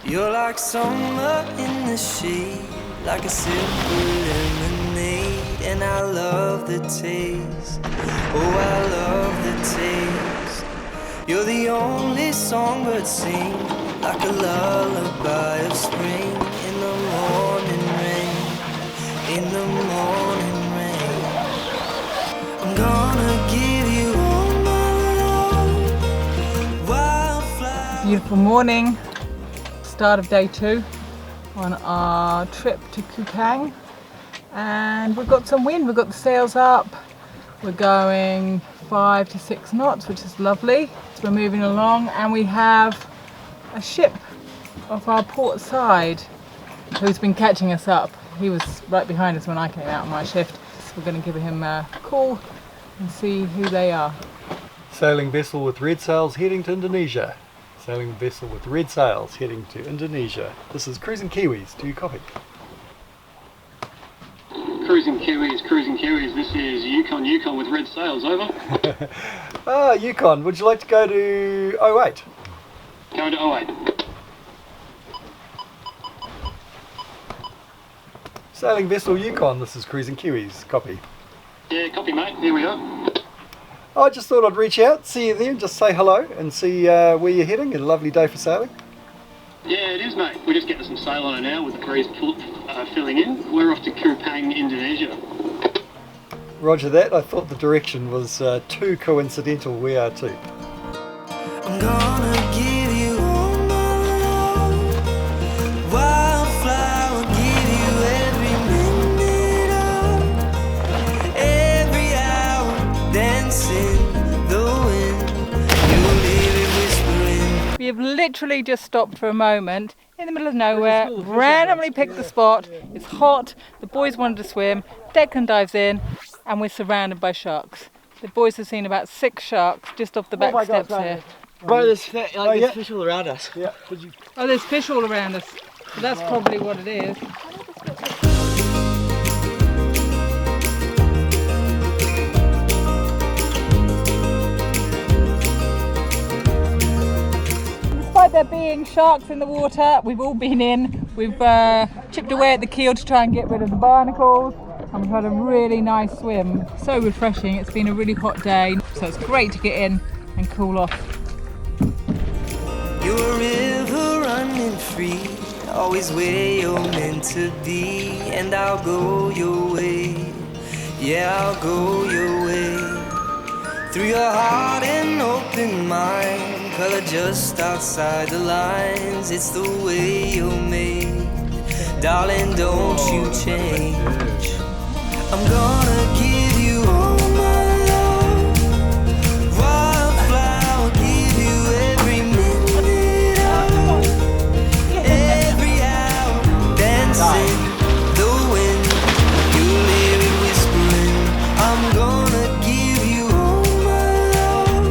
You're like summer in the shade, like a simple lemonade, and I love the taste. Oh, I love the taste. You're the only songbird sing, like a lullaby of spring in the morning rain, in the morning rain. I'm gonna give you all my love, wildflower. Beautiful morning, start of day 2 on our trip to Kupang, and we've got some wind, we've got the sails up, we're going 5 to 6 knots, which is lovely. So we're moving along, and we have a ship off our port side who's been catching us up. He was right behind us when I came out on my shift, so we're going to give him a call and see who they are. Sailing vessel with red sails heading to Indonesia. Sailing vessel with red sails heading to Indonesia. This is Cruising Kiwis. Do you copy? Cruising Kiwis, this is Yukon with red sails, over. Yukon, would you like to go to 08? Going to 08. Sailing vessel Yukon, this is Cruising Kiwis. Copy. Yeah, copy mate, here we are. I just thought I'd reach out, see you there, and just say hello and see where you're heading. A lovely day for sailing. Yeah, it is mate. We're just getting some sail on it now with the breeze filling in. We're off to Kupang, Indonesia. Roger that. I thought the direction was too coincidental. We are too. I'm gonna give you all my love, wildflower, give you every minute of, every hour, dancing the wind, you leave it whispering. We have literally just stopped for a moment in the middle of nowhere, randomly picked the spot. It's hot, the boys wanted to swim, Declan dives in, and we're surrounded by sharks. The boys have seen about 6 sharks just off the back steps here. Bro, there's fish all around us. Yeah. Oh, there's fish all around us. So that's probably what it is. Despite there being sharks in the water, we've all been in. We've chipped away at the keel to try and get rid of the barnacles, and we've had a really nice swim. So refreshing. It's been a really hot day, so it's great to get in and cool off. You're a river running free, always where you're meant to be, and I'll go your way, yeah, I'll go your way. Through your heart and open mind, color just outside the lines, it's the way you're made, darling, don't you change. I'm gonna give you all my love, wildflower, give you every minute of, every hour, dancing the wind, you hear it whispering. I'm gonna give you all my love,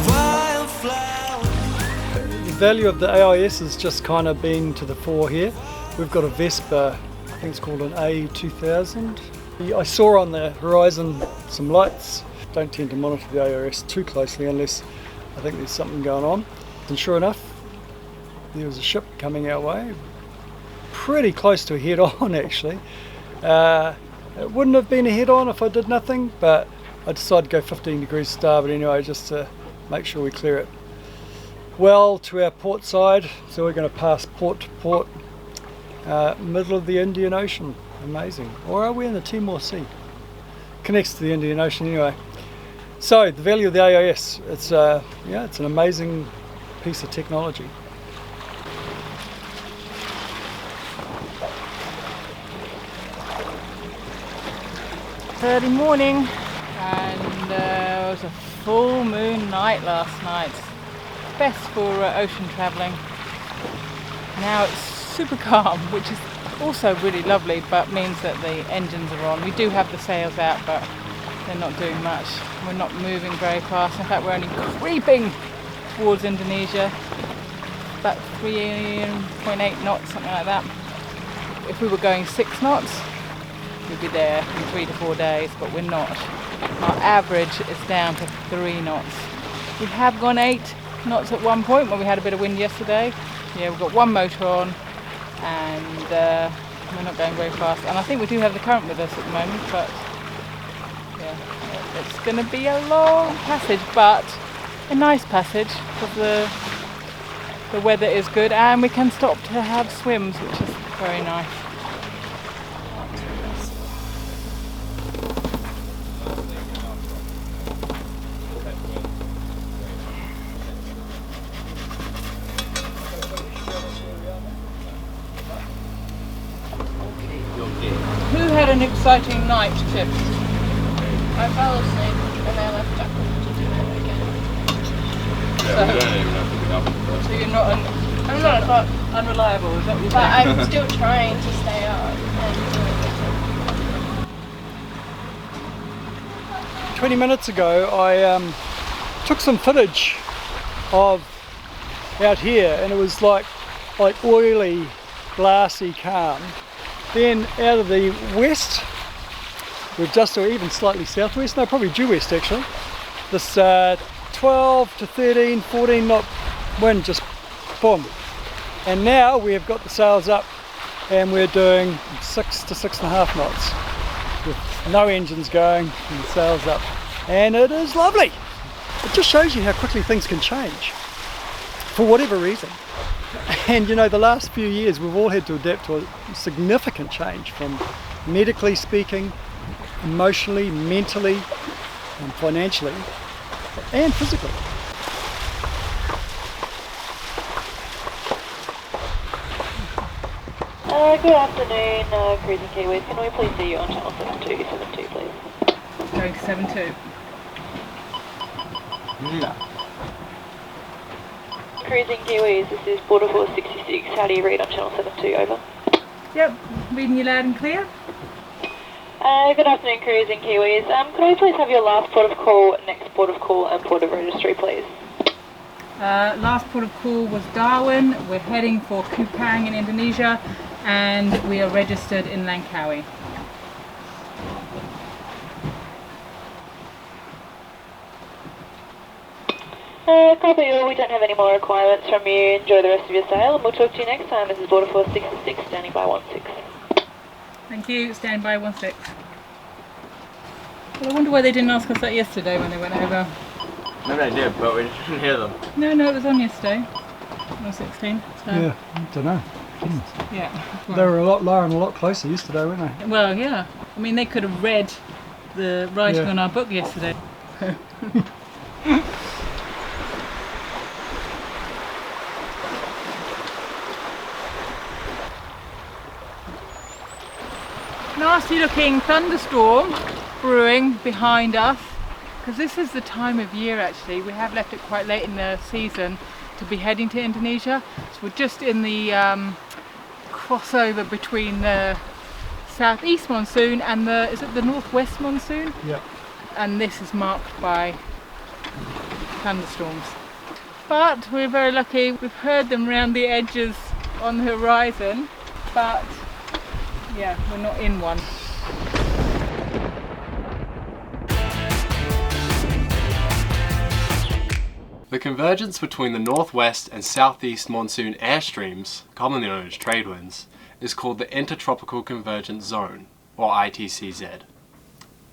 wildflower. The value of the AIS has just kind of been to the fore here. We've got a Vespa, I think it's called an A2000. I saw on the horizon some lights. Don't tend to monitor the AIS too closely unless I think there's something going on. And sure enough, there was a ship coming our way, pretty close to a head-on actually. It wouldn't have been a head-on if I did nothing, but I decided to go 15 degrees starboard anyway, just to make sure we clear it well to our port side. So we're going to pass port to port, middle of the Indian Ocean. Amazing. Or are we in the Timor Sea? Connects to the Indian Ocean anyway. So the value of the AIS, it's an amazing piece of technology. Early morning, and it was a full moon night last night. Best for ocean travelling. Now it's super calm, which is also really lovely, but means that the engines are on. We do have the sails out, but they're not doing much. We're not moving very fast. In fact, we're only creeping towards Indonesia, about 3.8 knots, something like that. If we were going 6 knots, we'd be there in 3 to 4 days, but we're not. Our average is down to 3 knots. We have gone 8 knots at one point when we had a bit of wind yesterday, yeah, we've got one motor on, and we're not going very fast. And I think we do have the current with us at the moment, but yeah, it's going to be a long passage, but a nice passage because the weather is good, and we can stop to have swims, which is very nice. Who had an exciting night, Chip? I fell asleep and I left Declan to do it again. Yeah, we don't even have to pick up. So you're not I'm not, unreliable, is that what you're but saying? I'm still trying to stay up and do it. 20 minutes ago I took some footage of out here, and it was like oily, glassy calm. Then out of the west, we've just, or even slightly southwest, no, probably due west actually, this 12 to 13, 14 knot wind, just boom. And now we've got the sails up and we're doing 6 to 6.5 knots with no engines going and the sails up. And it is lovely. It just shows you how quickly things can change for whatever reason. And you know, the last few years we've all had to adapt to a significant change, from medically speaking, emotionally, mentally, and financially, and physically. Good afternoon, Cruising Kiwis. Can we please see you on channel 7272, please? Going to 7.2. No. Cruising Kiwis, this is Border Force 66. How do you read on channel 72? Over. Yep, reading you loud and clear. Good afternoon, Cruising Kiwis. Could we please have your last port of call, next port of call, and port of registry, please? Last port of call was Darwin. We're heading for Kupang in Indonesia, and we are registered in Langkawi. Copy all. We don't have any more requirements from you. Enjoy the rest of your sail, and we'll talk to you next time. This is Border Force 66, standing by 16. Thank you, stand by 16. Well, I wonder why they didn't ask us that yesterday when they went over. Maybe I did, but we just didn't hear them. No, it was on yesterday. On 16. So. Yeah, I don't know. Yeah. They were a lot lower and a lot closer yesterday, weren't they? Well, yeah. I mean, they could have read the writing Yeah. on our book yesterday. Nasty looking thunderstorm brewing behind us, because this is the time of year actually. We have left it quite late in the season to be heading to Indonesia, so we're just in the crossover between the southeast monsoon and is it the northwest monsoon? Yeah. And this is marked by thunderstorms. But we're very lucky, we've heard them round the edges on the horizon, but yeah, we're not in one. The convergence between the northwest and southeast monsoon airstreams, commonly known as trade winds, is called the Intertropical Convergence Zone, or ITCZ.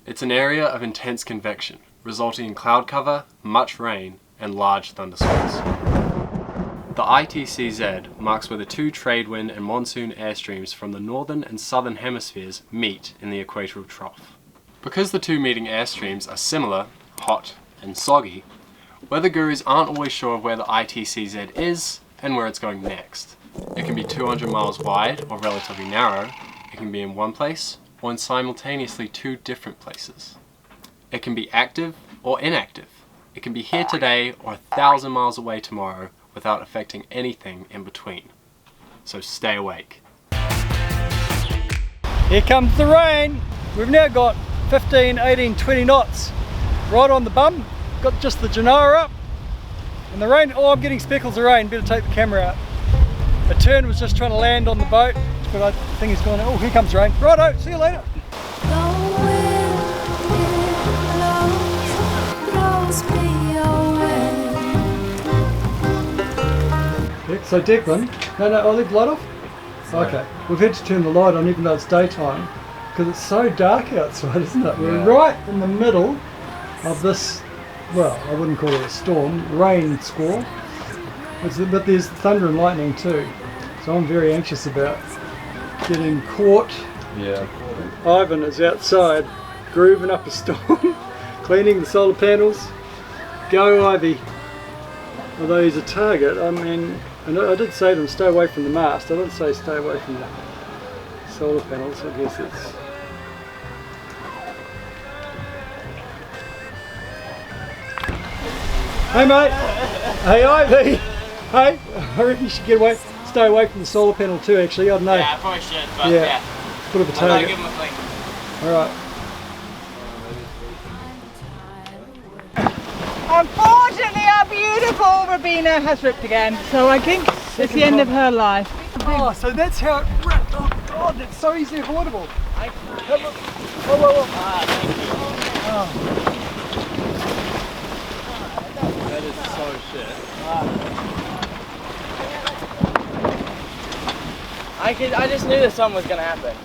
It's an area of intense convection, resulting in cloud cover, much rain, and large thunderstorms. The ITCZ marks where the two trade wind and monsoon airstreams from the northern and southern hemispheres meet in the equatorial trough. Because the two meeting airstreams are similar, hot and soggy, weather gurus aren't always sure of where the ITCZ is and where it's going next. It can be 200 miles wide or relatively narrow, it can be in one place or in simultaneously two different places. It can be active or inactive. It can be here today or 1,000 miles away tomorrow without affecting anything in between. So stay awake. Here comes the rain. We've now got 15, 18, 20 knots right on the bum. Got just the Chanelle up. And the rain, oh, I'm getting speckles of rain. Better take the camera out. The turn was just trying to land on the boat, but I think he's gone, oh, here comes rain. Righto, see you later. So Declan, no, I'll leave the light off. Okay, we've had to turn the light on even though it's daytime because it's so dark outside, isn't it? We're right in the middle of this, well, I wouldn't call it a storm, rain squall. But there's thunder and lightning too. So I'm very anxious about getting caught. Yeah. Ivan is outside grooving up a storm, cleaning the solar panels. Go Ivy. Although he's a target, I mean, and I did say to him, stay away from the mast. I didn't say stay away from the solar panels. I guess it's... Hey mate! Hey Ivy! Hey! I reckon you should get away, stay away from the solar panel too actually, I don't know. Yeah, I probably should, but yeah. Bit of a I'll target. give him a clean. Alright. Unfortunately, our beautiful Rabina has ripped again, so I think it's the end of her life. Oh, so that's how it ripped. Oh god, that's so easily avoidable. Whoa. That is so shit. I just knew that something was gonna happen.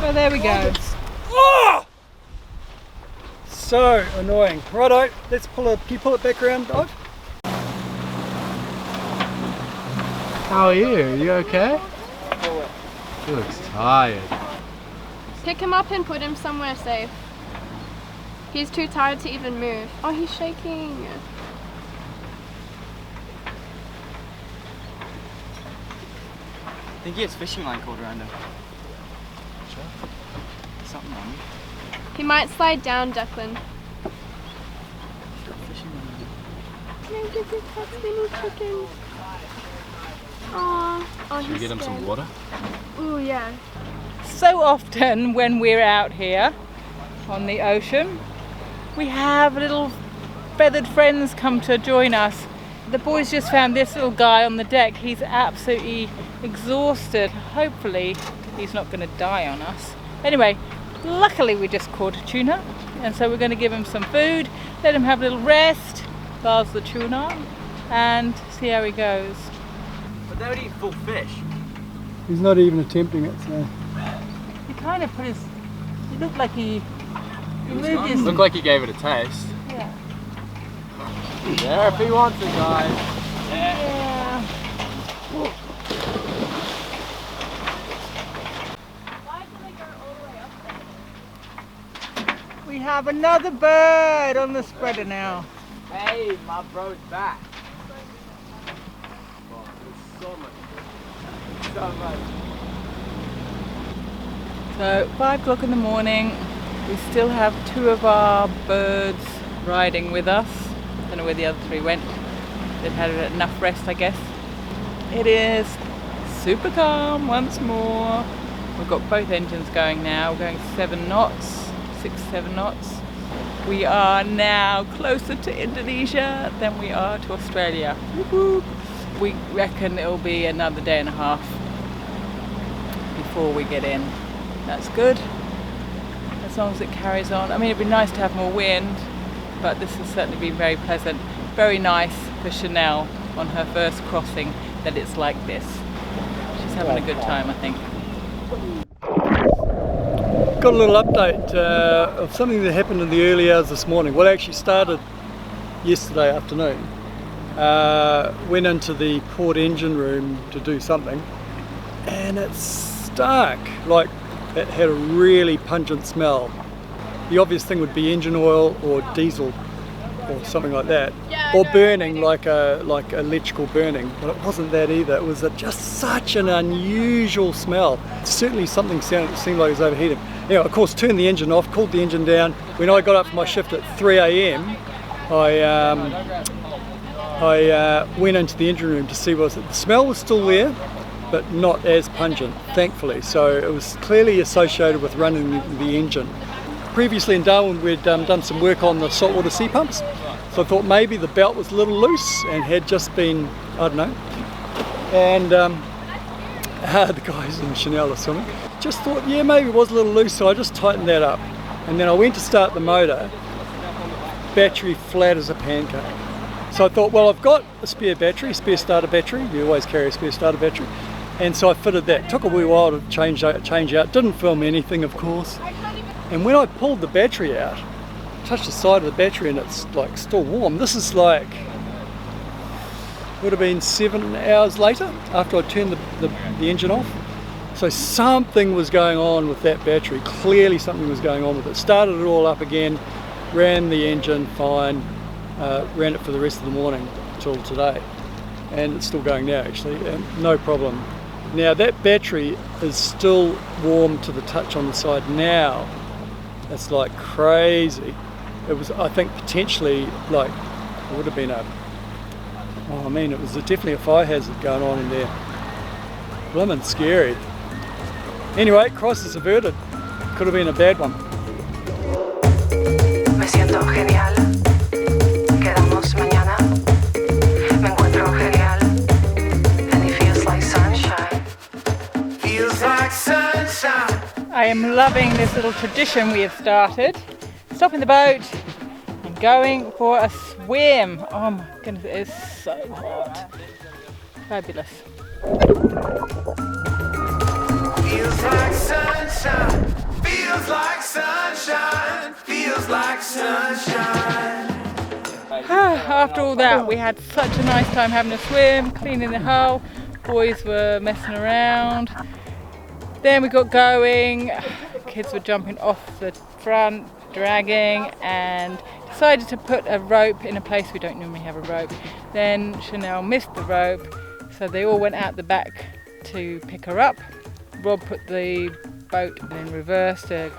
So there we go. Oh! So annoying. Righto, let's pull it. Can you pull it back around, Ive? How are you? You okay? He looks tired. Pick him up and put him somewhere safe. He's too tired to even move. Oh, he's shaking. I think he has fishing line caught around him. Sure. Something on you. He might slide down, Declan. Can I give you a mini chicken? Aww. Oh, Should we get him some water? Ooh, yeah. So often when we're out here on the ocean, we have little feathered friends come to join us. The boys just found this little guy on the deck. He's absolutely exhausted. Hopefully he's not going to die on us. Anyway, luckily we just caught a tuna, and so we're going to give him some food, let him have a little rest, bars the tuna, and see how he goes. But they would eat full fish. He's not even attempting it, so... He kind of put his... It looked like he moved his... Looked like he gave it a taste. Yeah. Yeah, if he wants it, guys. Yeah. We have another bird on the spreader now. Hey, my bro's back. Oh, so much. So much. So 5 o'clock in the morning, we still have 2 of our birds riding with us. Don't know where the other 3 went. They've had enough rest, I guess. It is super calm once more. We've got both engines going now. We're going 7 knots, 6-7 knots. We are now closer to Indonesia than we are to Australia. Woo-hoo. We reckon it'll be another day and a half before we get in. That's good, as long as it carries on. I mean, it'd be nice to have more wind, but this has certainly been very pleasant. Very nice for Chanelle on her first crossing that it's like this. She's having a good time, I think. Got a little update of something that happened in the early hours this morning. Well, it actually started yesterday afternoon. Went into the port engine room to do something, and it stunk. Like, it had a really pungent smell. The obvious thing would be engine oil or diesel or something like that, or burning, like electrical burning, but it wasn't that either. It was just such an unusual smell. Certainly something seemed like it was overheating. Anyway, of course, turned the engine off, cooled the engine down. When I got up for my shift at 3 a.m, I went into the engine room to see what the smell was still there, but not as pungent, thankfully. So it was clearly associated with running the engine. Previously in Darwin, we'd done some work on the saltwater sea pumps, so I thought maybe the belt was a little loose and had just been, I don't know, and the guys in Chanelle are swimming, just thought, yeah, maybe it was a little loose, so I just tightened that up. And then I went to start the motor, battery flat as a pancake. So I thought, well, I've got a spare battery, spare starter battery. You always carry a spare starter battery. And so I fitted that. Took a wee while to change out. Didn't film anything, of course. And when I pulled the battery out, touched the side of the battery and it's like still warm. This is like, would have been 7 hours later after I turned the engine off. So something was going on with that battery. Clearly something was going on with it. Started it all up again, ran the engine fine, ran it for the rest of the morning till today. And it's still going now actually, no problem. Now that battery is still warm to the touch on the side now. It's like crazy. It was, I think, potentially like, it would have been it was definitely a fire hazard going on in there. Blimmin' scary. Anyway, crisis averted. Could have been a bad one. Me siento genial. Quedamos mañana. Me encuentro genial. And it feels like sunshine. Feels like sunshine. I am loving this little tradition we have started. Stopping the boat and going for a swim. Oh my goodness, it is so hot. Fabulous. Feels like sunshine. Feels like sunshine. Feels like sunshine. After all that, we had such a nice time having a swim, cleaning the hull. Boys were messing around. Then we got going. Kids were jumping off the front, dragging, and decided to put a rope in a place we don't normally have a rope. Then Chanelle missed the rope, so they all went out the back to pick her up. Rob put the boat in reverse to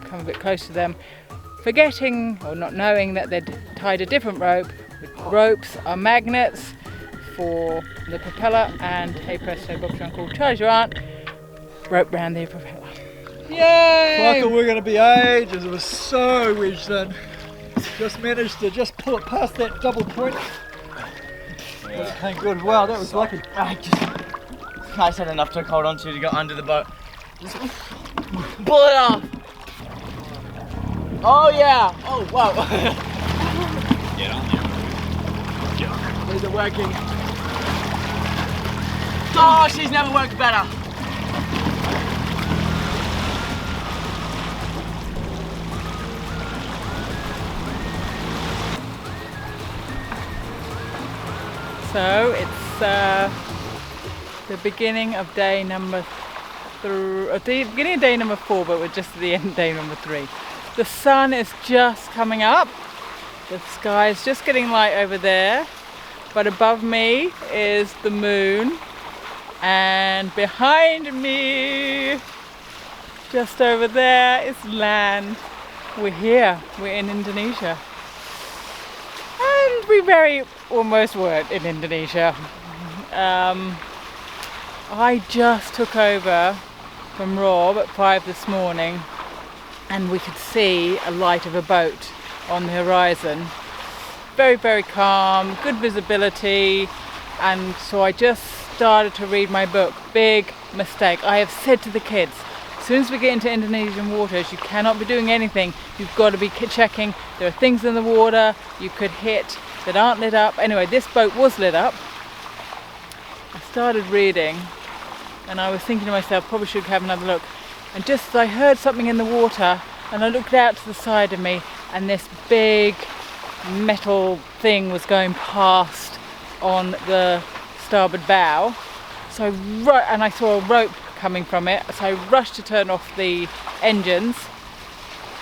come a bit close to them, forgetting or not knowing that they'd tied a different rope. Ropes are magnets for the propeller, and hey presto, Bob's your uncle, Charlie's your aunt, rope round the propeller. Yay! Michael, we're going to be ages. It was so wedged in. Just managed to just pull it past that double point. That came good. Wow, that was lucky. I just had enough to hold on to go under the boat. Just pull it off. Oh yeah. Oh wow. Get on there. Get on there. Is it working? Oh, she's never worked better. So it's the beginning of day number beginning of day number 4, but we're just at the end of day number 3. The sun is just coming up. The sky is just getting light over there, but above me is the moon, and behind me, just over there, is land. We're here. We're in Indonesia. And we very almost weren't in Indonesia. I just took over from Rob at 5 this morning, and we could see a light of a boat on the horizon. Very, very calm, good visibility, and so I just started to read my book. Big mistake. I have said to the kids, as soon as we get into Indonesian waters, you cannot be doing anything. You've got to be checking. There are things in the water you could hit that aren't lit up. Anyway, this boat was lit up. I started reading, and I was thinking to myself, probably should have another look. And just as I heard something in the water, and I looked out to the side of me, and this big metal thing was going past on the starboard bow. So and I saw a rope coming from it, so I rushed to turn off the engines.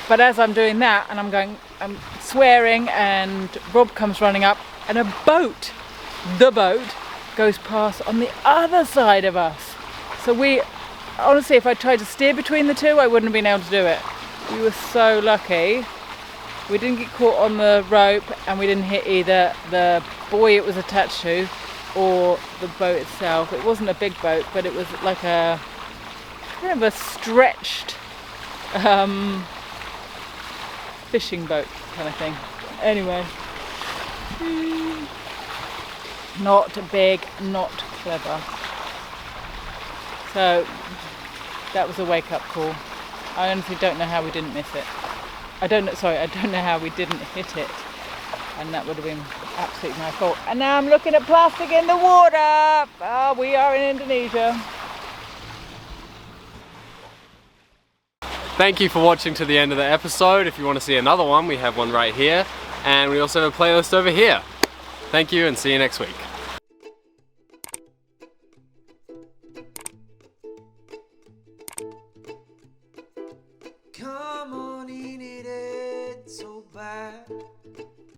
But as I'm doing that, and I'm swearing, and Rob comes running up, and the boat goes past on the other side of us. So we, honestly, if I tried to steer between the two, I wouldn't have been able to do it. We were so lucky. We didn't get caught on the rope, and we didn't hit either the buoy it was attached to or the boat itself. It wasn't a big boat, but it was like a kind of a stretched fishing boat kind of thing. Anyway, not big, not clever. So that was a wake-up call. I honestly don't know how we didn't miss it. I don't know how we didn't hit it. and that would have been absolutely my fault. And now I'm looking at plastic in the water. Oh, we are in Indonesia. Thank you for watching to the end of the episode. If you want to see another one, we have one right here, and we also have a playlist over here. Thank you and see you next week.